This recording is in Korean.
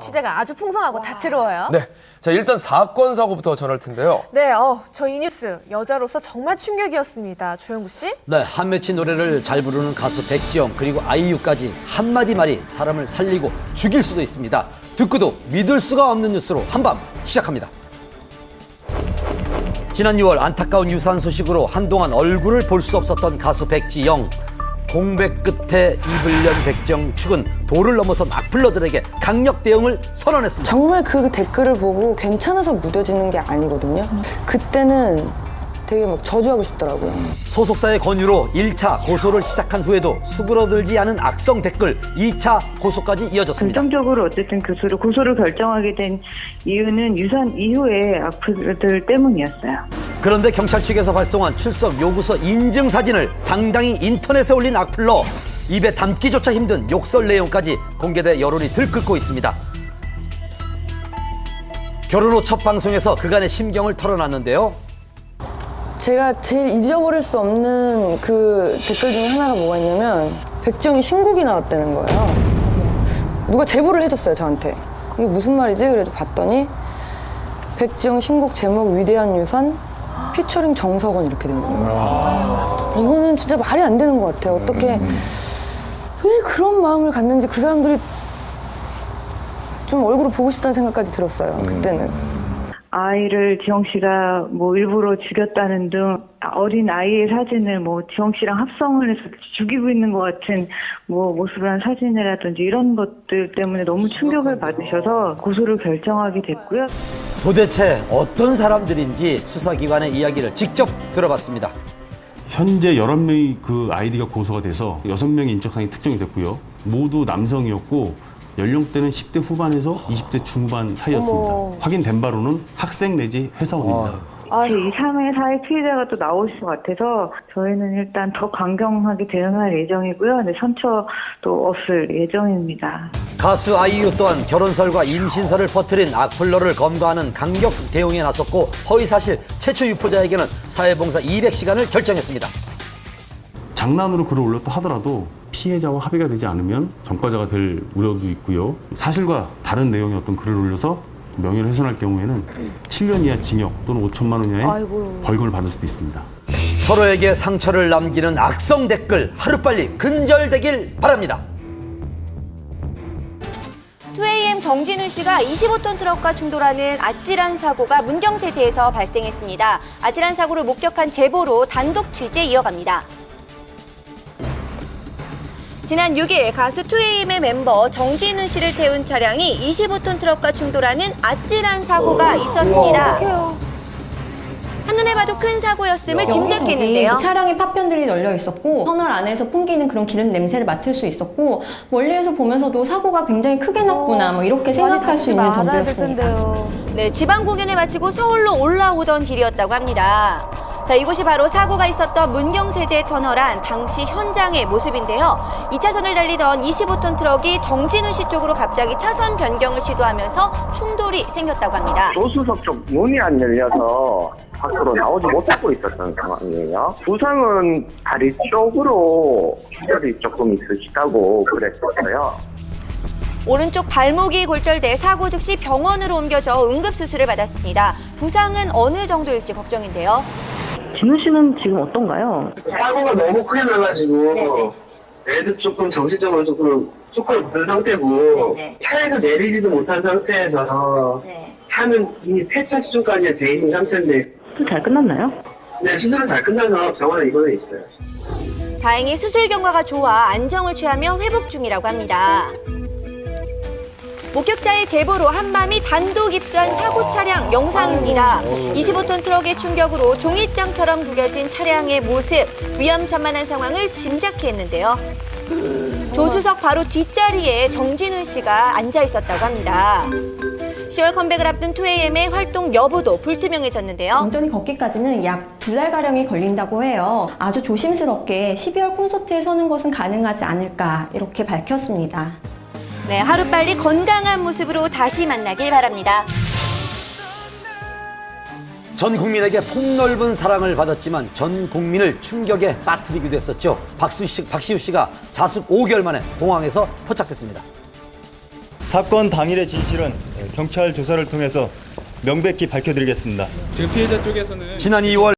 취재가 아주 풍성하고 다채로워요. 네. 자, 일단 사건 사고부터 전할 텐데요. 네, 저 이 뉴스 여자로서 정말 충격이었습니다. 조영구 씨. 네, 한매치 노래를 잘 부르는 가수 백지영 그리고 아이유까지 한마디 말이 사람을 살리고 죽일 수도 있습니다. 듣고도 믿을 수가 없는 뉴스로 한밤 시작합니다. 지난 6월 안타까운 유산 소식으로 한동안 얼굴을 볼 수 없었던 가수 백지영. 공백 끝에 입을 연 백지영 측은 도를 넘어선 악플러들에게 강력 대응을 선언했습니다. 정말 그 댓글을 보고 괜찮아서 무뎌지는 게 아니거든요. 그때는 되게 막 저주하고 싶더라고요. 소속사의 권유로 1차 고소를 시작한 후에도 수그러들지 않은 악성 댓글 2차 고소까지 이어졌습니다. 결정적으로 어쨌든 고소를 결정하게 된 이유는 유산 이후의 악플들 때문이었어요. 그런데 경찰 측에서 발송한 출석 요구서 인증 사진을 당당히 인터넷에 올린 악플러, 입에 담기조차 힘든 욕설 내용까지 공개돼 여론이 들끓고 있습니다. 결혼 후 첫 방송에서 그간의 심경을 털어놨는데요. 제가 제일 잊어버릴 수 없는 그 댓글 중에 하나가 뭐가 있냐면 백지영이 신곡이 나왔다는 거예요. 누가 제보를 해줬어요, 저한테. 이게 무슨 말이지? 그래서 봤더니 백지영 신곡 제목 위대한 유산 피처링 정석원 이렇게 된 거예요. 이거는 진짜 말이 안 되는 것 같아요. 어떻게 왜 그런 마음을 갖는지 그 사람들이 좀 얼굴을 보고 싶다는 생각까지 들었어요. 그때는. 아이를 지영 씨가 뭐 일부러 죽였다는 등 어린 아이의 사진을 뭐 지영 씨랑 합성을 해서 죽이고 있는 것 같은 뭐 모습을 한 사진이라든지 이런 것들 때문에 너무 충격을 받으셔서 고소를 결정하게 됐고요. 도대체 어떤 사람들인지 수사기관의 이야기를 직접 들어봤습니다. 현재 11명이 그 아이디가 고소가 돼서 6명의 인적사항이 특정이 됐고요. 모두 남성이었고 연령대는 10대 후반에서 20대 중후반 사이였습니다. 확인된 바로는 학생 내지 회사원입니다. 제2, 3의 피해자가 또 나오실 것 같아서 저희는 일단 더 강경하게 대응할 예정이고요. 네, 선처도 없을 예정입니다. 가수 아이유 또한 결혼설과 임신설을 퍼뜨린 악플러를 검거하는 강력 대응에 나섰고 허위사실 최초 유포자에게는 사회봉사 200시간을 결정했습니다. 장난으로 글을 올렸다 하더라도 피해자와 합의가 되지 않으면 전과자가 될 우려도 있고요. 사실과 다른 내용의 어떤 글을 올려서 명예를 훼손할 경우에는 7년 이하 징역 또는 5천만 원 이하의 벌금을 받을 수도 있습니다. 서로에게 상처를 남기는 악성 댓글 하루빨리 근절되길 바랍니다. 2AM 정진훈 씨가 25톤 트럭과 충돌하는 아찔한 사고가 문경세제에서 발생했습니다. 아찔한 사고를 목격한 제보로 단독 취재 이어갑니다. 지난 6일 가수 2AM의 멤버 정진훈 씨를 태운 차량이 25톤 트럭과 충돌하는 아찔한 사고가 있었습니다. 한눈에 봐도 큰 사고였음을 짐작했는데요. 차량에 파편들이 널려 있었고 터널 안에서 풍기는 그런 기름 냄새를 맡을 수 있었고 멀리에서 보면서도 사고가 굉장히 크게 났구나 뭐 이렇게 생각할 수 있는 정도였습니다. 네, 지방 공연을 마치고 서울로 올라오던 길이었다고 합니다. 자, 이곳이 바로 사고가 있었던 문경세제 터널 안 당시 현장의 모습인데요. 2차선을 달리던 25톤 트럭이 정진훈 씨 쪽으로 갑자기 차선 변경을 시도하면서 충돌이 생겼다고 합니다. 조수석 쪽 문이 안 열려서 밖으로 나오지 못하고 있었던 상황이에요. 부상은 다리 쪽으로 출혈이 조금 있으시다고 그랬었어요. 오른쪽 발목이 골절돼 사고 즉시 병원으로 옮겨져 응급수술을 받았습니다. 부상은 어느 정도일지 걱정인데요. 진우 씨는 지금 어떤가요? 사고가 너무 크게 나가지고 애도 조금 정신적으로 조금 그런 상태고 차에서 내리지도 못한 상태에서 차는 이미 폐차 수준까지 돼 있는 상태인데 잘 끝났나요? 네, 수술은 잘 끝나서 병원에 입원해 있어요. 다행히 수술 경과가 좋아 안정을 취하며 회복 중이라고 합니다. 목격자의 제보로 한밤이 단독 입수한 사고 차량 영상입니다. 25톤 트럭의 충격으로 종이장처럼 구겨진 차량의 모습, 위험천만한 상황을 짐작케 했는데요. 조수석 바로 뒷자리에 정진훈 씨가 앉아 있었다고 합니다. 10월 컴백을 앞둔 2AM의 활동 여부도 불투명해졌는데요. 완전히 걷기까지는 약 2달가량이 걸린다고 해요. 아주 조심스럽게 12월 콘서트에 서는 것은 가능하지 않을까 이렇게 밝혔습니다. 네, 하루빨리 건강한 모습으로 다시 만나길 바랍니다. 전 국민에게 폭넓은 사랑을 받았지만 전 국민을 충격에 빠뜨리기도 했었죠. 박시우 씨가 자숙 5개월 만에 공항에서 포착됐습니다. 사건 당일의 진실은 경찰 조사를 통해서 명백히 밝혀드리겠습니다. 지난 2월